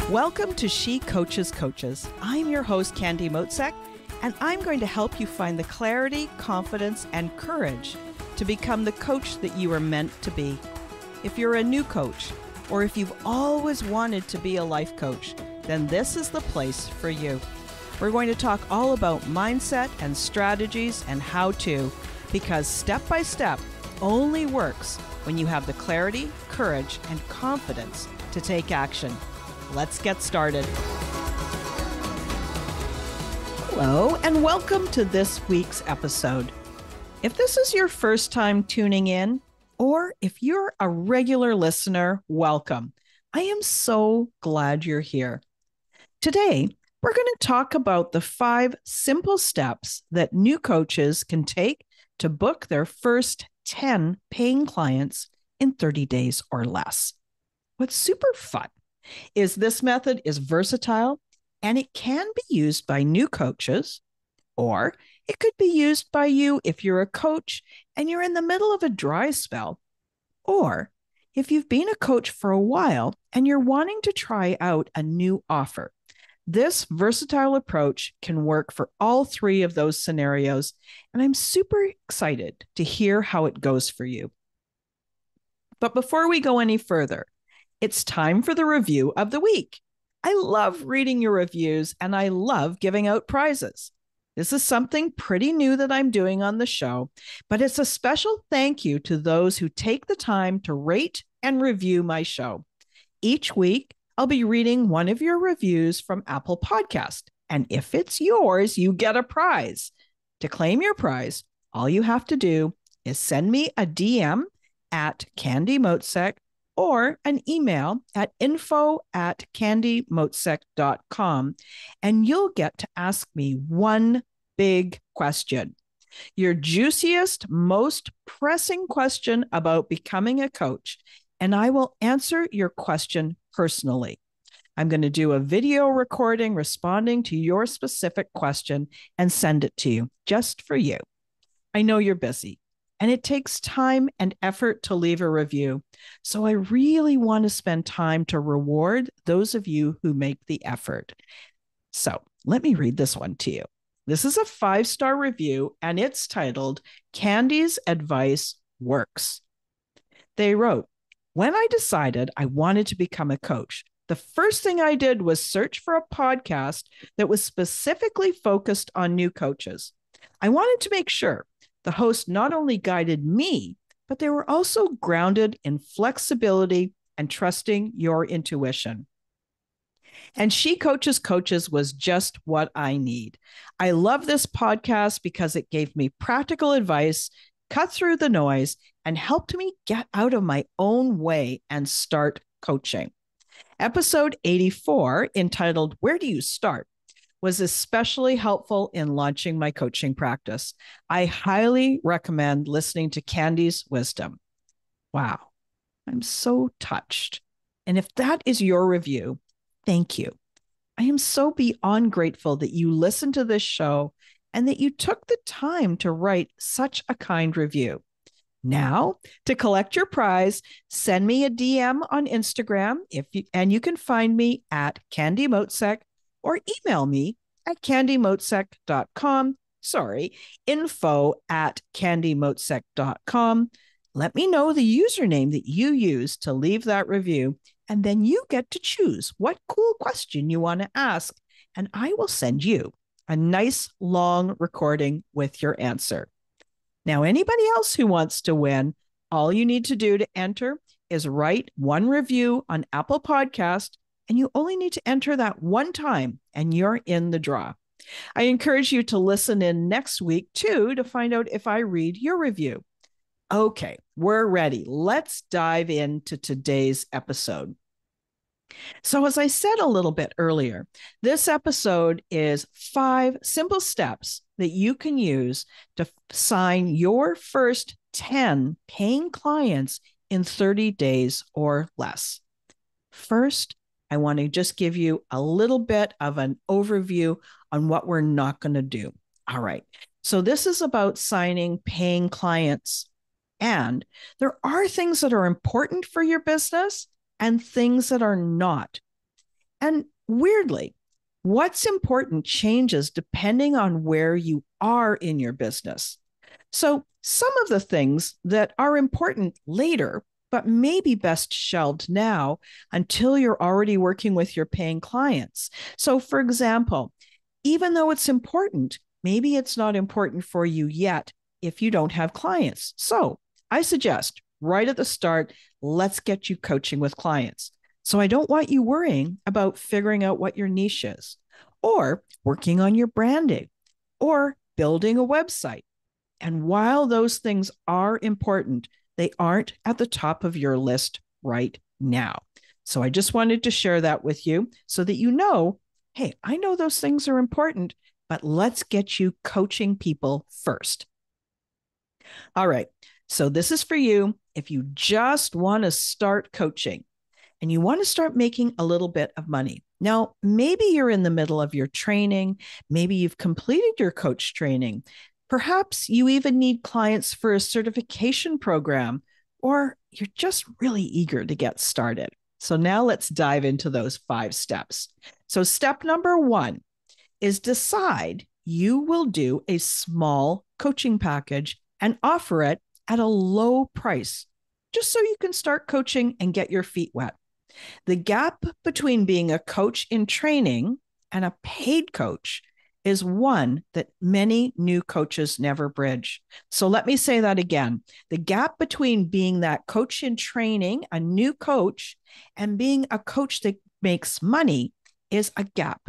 Welcome to She Coaches Coaches. I'm your host, Candy Motzek, and I'm going to help you find the clarity, confidence, and courage to become the coach that you are meant to be. If you're a new coach, or if you've always wanted to be a life coach, then this is the place for you. We're going to talk all about mindset and strategies and how to, because step by step only works when you have the clarity, courage, and confidence to take action. Let's get started. Hello, and welcome to this week's episode. If this is your first time tuning in, or if you're a regular listener, welcome. I am so glad you're here. Today, we're going to talk about the 5 simple steps that new coaches can take to book their first 10 paying clients in 30 days or less. What's super fun is this method is versatile and it can be used by new coaches, or it could be used by you if you're a coach and you're in the middle of a dry spell, or if you've been a coach for a while and you're wanting to try out a new offer. This versatile approach can work for all 3 of those scenarios, and I'm super excited to hear how it goes for you. But before we go any further, it's time for the review of the week. I love reading your reviews and I love giving out prizes. This is something pretty new that I'm doing on the show, but it's a special thank you to those who take the time to rate and review my show. Each week, I'll be reading one of your reviews from Apple Podcast, and if it's yours, you get a prize. To claim your prize, all you have to do is send me a DM at Candy Motzek or an email at info@candymotzek.com, and you'll get to ask me one big question. Your juiciest, most pressing question about becoming a coach, and I will answer your question personally. I'm going to do a video recording responding to your specific question and send it to you just for you. I know you're busy, and it takes time and effort to leave a review. So I really want to spend time to reward those of you who make the effort. So let me read this one to you. This is a 5-star review, and it's titled, Candy's Advice Works. They wrote, when I decided I wanted to become a coach, the first thing I did was search for a podcast that was specifically focused on new coaches. I wanted to make sure the host not only guided me, but they were also grounded in flexibility and trusting your intuition. And She Coaches Coaches was just what I need. I love this podcast because it gave me practical advice, cut through the noise, and helped me get out of my own way and start coaching. Episode 84, entitled, Where Do You Start?, was especially helpful in launching my coaching practice. I highly recommend listening to Candy's wisdom. Wow, I'm so touched. And if that is your review, thank you. I am so beyond grateful that you listened to this show and that you took the time to write such a kind review. Now, to collect your prize, send me a DM on Instagram and you can find me at Candy Motzek, or email me at candymotzek.com. info@candymotzek.com. Let me know the username that you use to leave that review, and then you get to choose what cool question you want to ask, and I will send you a nice long recording with your answer. Now, anybody else who wants to win, all you need to do to enter is write one review on Apple Podcast, and you only need to enter that one time, and you're in the draw. I encourage you to listen in next week, too, to find out if I read your review. Okay, we're ready. Let's dive into today's episode. So as I said a little bit earlier, this episode is 5 simple steps that you can use to sign your first 10 paying clients in 30 days or less. First, I want to just give you a little bit of an overview on what we're not going to do. All right. So this is about signing paying clients. And there are things that are important for your business and things that are not. And weirdly, what's important changes depending on where you are in your business. So, some of the things that are important later, but maybe best shelved now until you're already working with your paying clients. So, for example, even though it's important, maybe it's not important for you yet if you don't have clients. So, I suggest right at the start, let's get you coaching with clients. So, I don't want you worrying about figuring out what your niche is, or working on your branding, or building a website. And while those things are important, they aren't at the top of your list right now. So I just wanted to share that with you so that you know, hey, I know those things are important, but let's get you coaching people first. All right. So this is for you if you just want to start coaching and you want to start making a little bit of money. Now, maybe you're in the middle of your training. Maybe you've completed your coach training. Perhaps you even need clients for a certification program, or you're just really eager to get started. So now let's dive into those 5 steps. So step number 1 is decide you will do a small coaching package and offer it at a low price, just so you can start coaching and get your feet wet. The gap between being a coach in training and a paid coach is one that many new coaches never bridge. So let me say that again. The gap between being that coach in training, a new coach, and being a coach that makes money is a gap.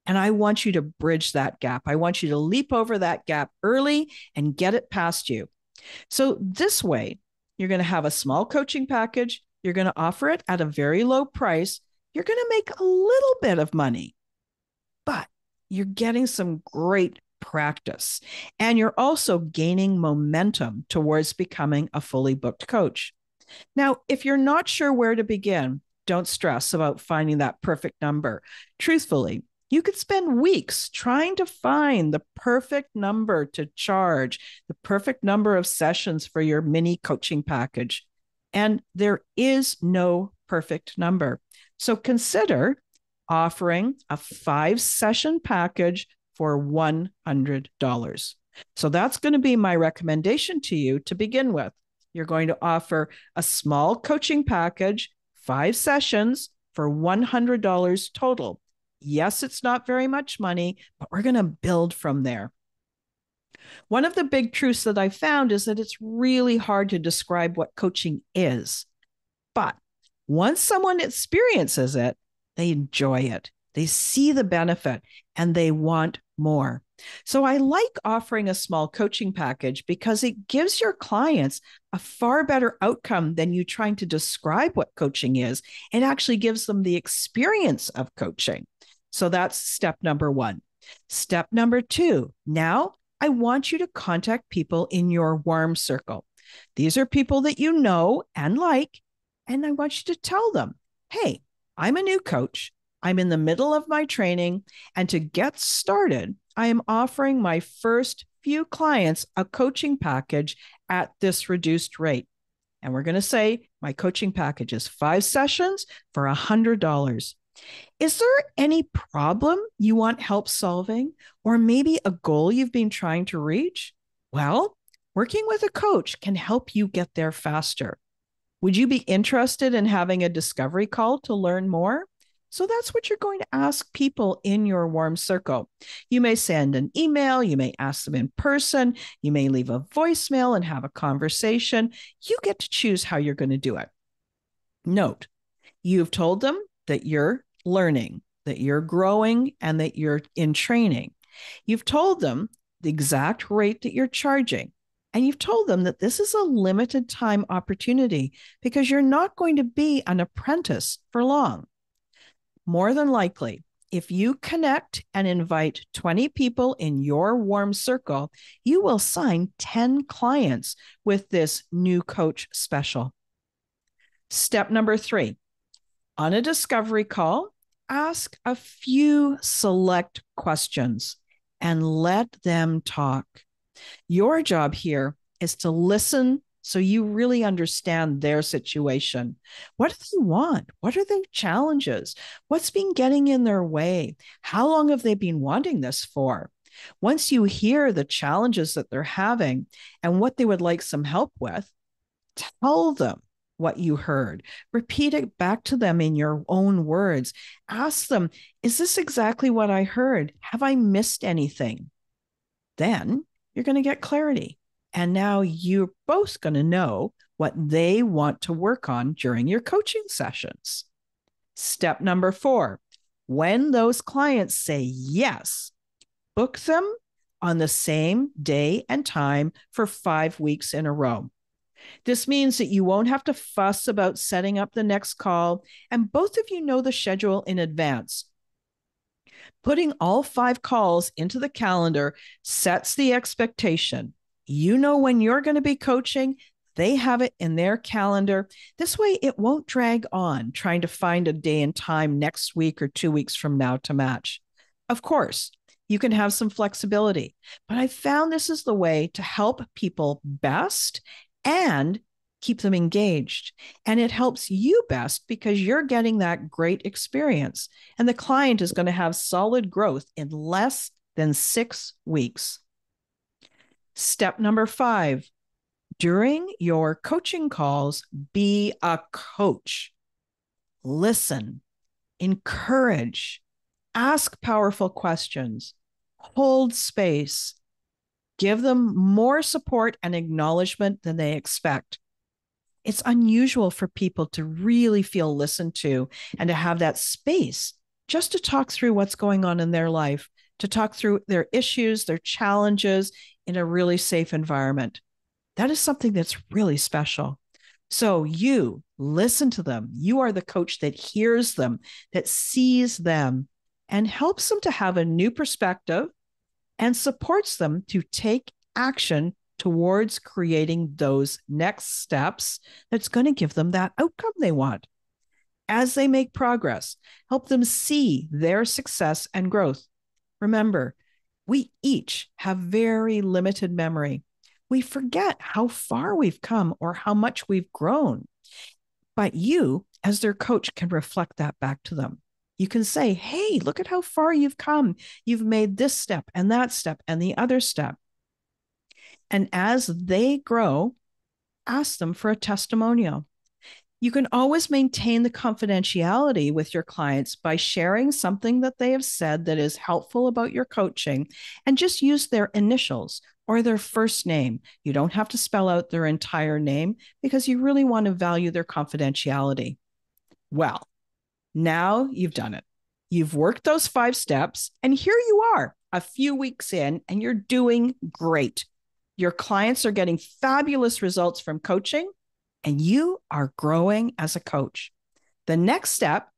And I want you to bridge that gap. I want you to leap over that gap early and get it past you. So this way, you're going to have a small coaching package. You're going to offer it at a very low price. You're going to make a little bit of money, but you're getting some great practice. And you're also gaining momentum towards becoming a fully booked coach. Now, if you're not sure where to begin, don't stress about finding that perfect number. Truthfully, you could spend weeks trying to find the perfect number to charge, the perfect number of sessions for your mini coaching package. And there is no perfect number. So consider offering a 5-session package for $100. So that's going to be my recommendation to you to begin with. You're going to offer a small coaching package, 5 sessions for $100 total. Yes, it's not very much money, but we're going to build from there. One of the big truths that I found is that it's really hard to describe what coaching is. But once someone experiences it, they enjoy it. They see the benefit and they want more. So I like offering a small coaching package because it gives your clients a far better outcome than you trying to describe what coaching is. It actually gives them the experience of coaching. So that's step number 1. Step number 2, now I want you to contact people in your warm circle. These are people that you know and like, and I want you to tell them, hey, I'm a new coach. I'm in the middle of my training. And to get started, I am offering my first few clients a coaching package at this reduced rate. And we're going to say my coaching package is 5 sessions for $100. Is there any problem you want help solving, or maybe a goal you've been trying to reach? Well, working with a coach can help you get there faster. Would you be interested in having a discovery call to learn more? So that's what you're going to ask people in your warm circle. You may send an email, you may ask them in person, you may leave a voicemail and have a conversation. You get to choose how you're going to do it. Note, you've told them that you're learning, that you're growing, and that you're in training. You've told them the exact rate that you're charging. And you've told them that this is a limited time opportunity because you're not going to be an apprentice for long. More than likely, if you connect and invite 20 people in your warm circle, you will sign 10 clients with this new coach special. Step number 3, on a discovery call, ask a few select questions and let them talk. Your job here is to listen so you really understand their situation. What do they want? What are their challenges? What's been getting in their way? How long have they been wanting this for? Once you hear the challenges that they're having and what they would like some help with, tell them what you heard. Repeat it back to them in your own words. Ask them, is this exactly what I heard? Have I missed anything? Then you're going to get clarity. And now you're both going to know what they want to work on during your coaching sessions. Step number 4, when those clients say yes, book them on the same day and time for 5 weeks in a row. This means that you won't have to fuss about setting up the next call, and both of you know the schedule in advance. Putting all 5 calls into the calendar sets the expectation. You know when you're going to be coaching, they have it in their calendar. This way, it won't drag on trying to find a day and time next week or 2 weeks from now to match. Of course, you can have some flexibility, but I found this is the way to help people best and keep them engaged. And it helps you best because you're getting that great experience. And the client is going to have solid growth in less than 6 weeks. Step number 5, during your coaching calls, be a coach. Listen, encourage, ask powerful questions, hold space, give them more support and acknowledgement than they expect. It's unusual for people to really feel listened to and to have that space just to talk through what's going on in their life, to talk through their issues, their challenges in a really safe environment. That is something that's really special. So you listen to them. You are the coach that hears them, that sees them, and helps them to have a new perspective and supports them to take action towards creating those next steps that's going to give them that outcome they want. As they make progress, help them see their success and growth. Remember, we each have very limited memory. We forget how far we've come or how much we've grown. But you, as their coach, can reflect that back to them. You can say, hey, look at how far you've come. You've made this step and that step and the other step. And as they grow, ask them for a testimonial. You can always maintain the confidentiality with your clients by sharing something that they have said that is helpful about your coaching, and just use their initials or their first name. You don't have to spell out their entire name because you really want to value their confidentiality. Well, now you've done it. You've worked those 5 steps, and here you are a few weeks in, and you're doing great. Your clients are getting fabulous results from coaching, and you are growing as a coach. The next step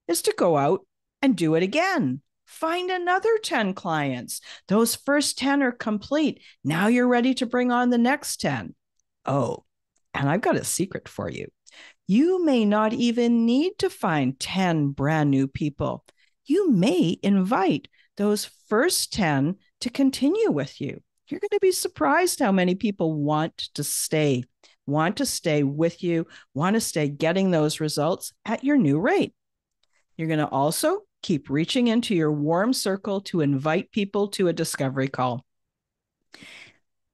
is to go out and do it again. Find another 10 clients. Those first 10 are complete. Now you're ready to bring on the next 10. Oh, and I've got a secret for you. You may not even need to find 10 brand new people. You may invite those first 10 to continue with you. You're going to be surprised how many people want to stay with you, want to stay getting those results at your new rate. You're going to also keep reaching into your warm circle to invite people to a discovery call.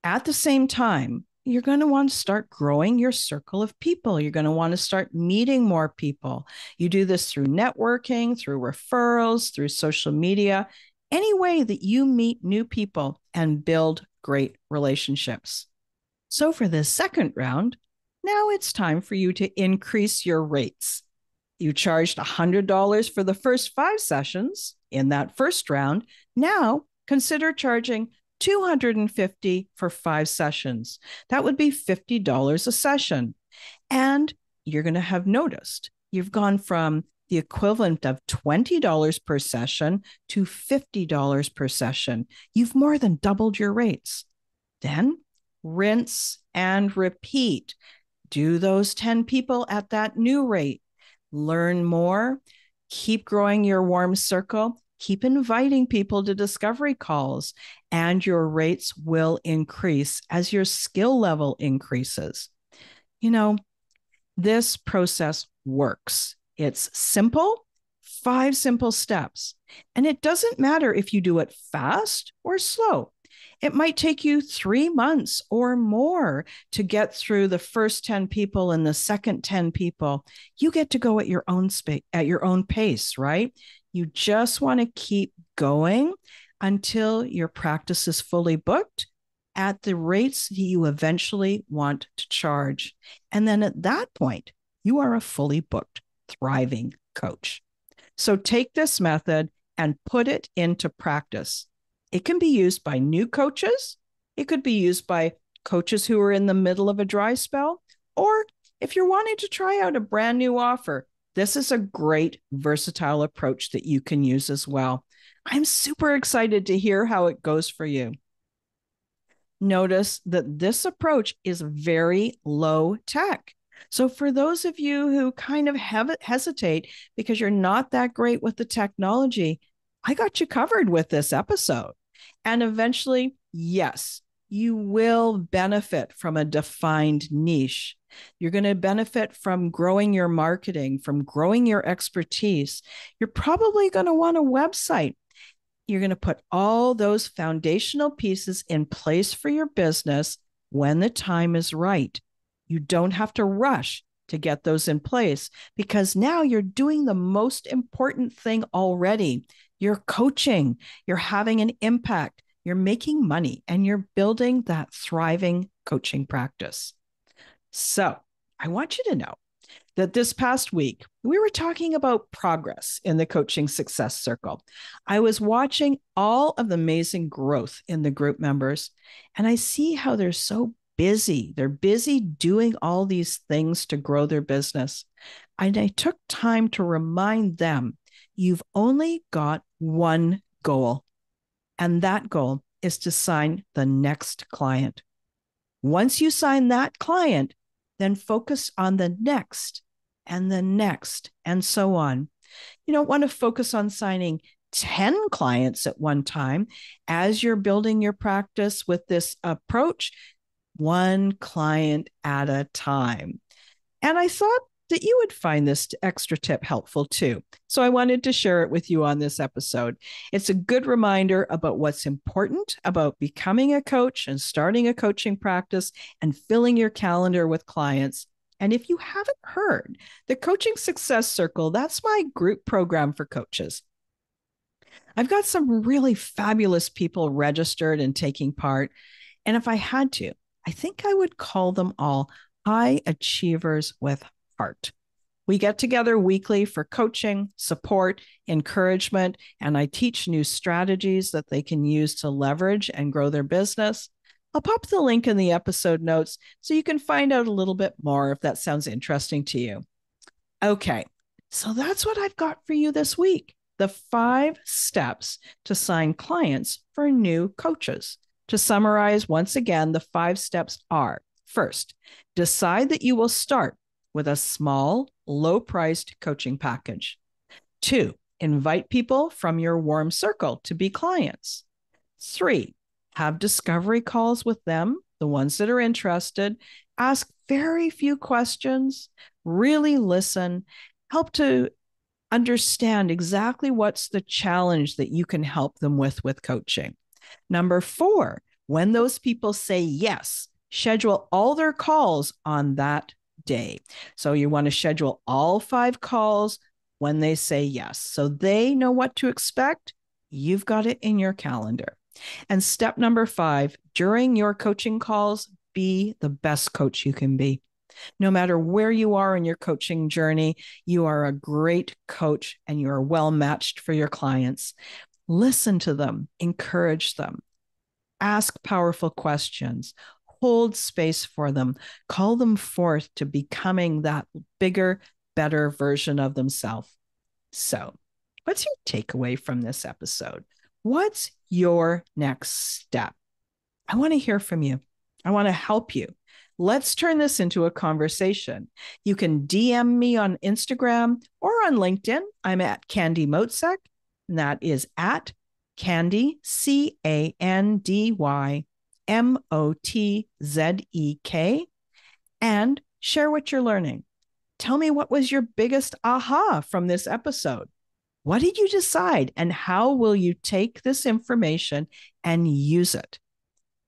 At the same time, you're going to want to start growing your circle of people. You're going to want to start meeting more people. You do this through networking, through referrals, through social media, any way that you meet new people and build great relationships. So for this second round, now it's time for you to increase your rates. You charged $100 for the first 5 sessions in that first round. Now consider charging $250 for 5 sessions. That would be $50 a session. And you're going to have noticed you've gone from the equivalent of $20 per session to $50 per session. You've more than doubled your rates. Then rinse and repeat. Do those 10 people at that new rate. Learn more. Keep growing your warm circle. Keep inviting people to discovery calls, and your rates will increase as your skill level increases. You know, this process works. It's simple, 5 simple steps. And it doesn't matter if you do it fast or slow. It might take you 3 months or more to get through the first 10 people and the second 10 people. You get to go at your own at your own pace, right? You just want to keep going until your practice is fully booked at the rates that you eventually want to charge. And then at that point, you are a fully booked, thriving coach. So take this method and put it into practice. It can be used by new coaches. It could be used by coaches who are in the middle of a dry spell. Or if you're wanting to try out a brand new offer, this is a great versatile approach that you can use as well. I'm super excited to hear how it goes for you. Notice that this approach is very low tech. So for those of you who kind of hesitate because you're not that great with the technology, I got you covered with this episode. And eventually, yes, you will benefit from a defined niche. You're going to benefit from growing your marketing, from growing your expertise. You're probably going to want a website. You're going to put all those foundational pieces in place for your business when the time is right. You don't have to rush to get those in place because now you're doing the most important thing already. You're coaching, you're having an impact, you're making money, and you're building that thriving coaching practice. So I want you to know that this past week, we were talking about progress in the Coaching Success Circle. I was watching all of the amazing growth in the group members, and I see how they're so busy. They're busy doing all these things to grow their business. And I took time to remind them, you've only got one goal, and that goal is to sign the next client. Once you sign that client, then focus on the next and the next and so on. You don't want to focus on signing 10 clients at one time. As you're building your practice with this approach, one client at a time. And I thought that you would find this extra tip helpful too. So I wanted to share it with you on this episode. It's a good reminder about what's important about becoming a coach and starting a coaching practice and filling your calendar with clients. And if you haven't heard, the Coaching Success Circle, that's my group program for coaches. I've got some really fabulous people registered and taking part. And if I had to, I think I would call them all high achievers with heart. We get together weekly for coaching, support, encouragement, and I teach new strategies that they can use to leverage and grow their business. I'll pop the link in the episode notes so you can find out a little bit more if that sounds interesting to you. Okay, so that's what I've got for you this week. The 5 steps to sign clients for new coaches. To summarize, once again, the 5 steps are: first, decide that you will start with a small, low-priced coaching package. 2, invite people from your warm circle to be clients. 3, have discovery calls with them, the ones that are interested. Ask very few questions, really listen, help to understand exactly what's the challenge that you can help them with coaching. Number 4, when those people say yes, schedule all their calls on that day. So you want to schedule all 5 calls when they say yes. So they know what to expect. You've got it in your calendar. And step number 5, during your coaching calls, be the best coach you can be. No matter where you are in your coaching journey, you are a great coach and you are well matched for your clients. Listen to them, encourage them, ask powerful questions, hold space for them, call them forth to becoming that bigger, better version of themselves. So, what's your takeaway from this episode? What's your next step? I want to hear from you. I want to help you. Let's turn this into a conversation. You can DM me on Instagram or on LinkedIn. I'm at Candy Motzek, and that is at Candy, CandyMotzek. And Share what you're learning. Tell me what was your biggest aha from this episode. What did you decide, and how will you take this information and use it?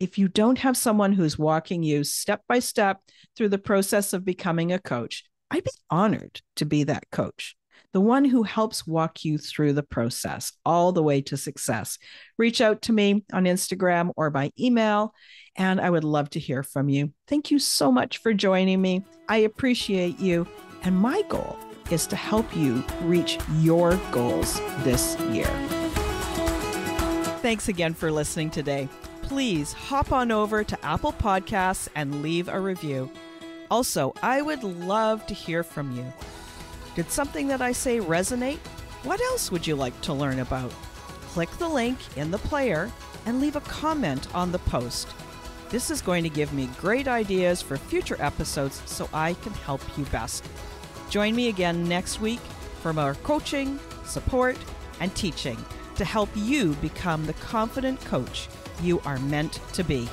If you don't have someone who's walking you step by step through the process of becoming a coach, I'd be honored to be that coach, the one who helps walk you through the process all the way to success. Reach out to me on Instagram or by email, and I would love to hear from you. Thank you so much for joining me. I appreciate you, and my goal is to help you reach your goals this year. Thanks again for listening today. Please hop on over to Apple Podcasts and leave a review. Also, I would love to hear from you. Did something that I say resonate? What else would you like to learn about? Click the link in the player and leave a comment on the post. This is going to give me great ideas for future episodes so I can help you best. Join me again next week for more coaching, support, and teaching to help you become the confident coach you are meant to be.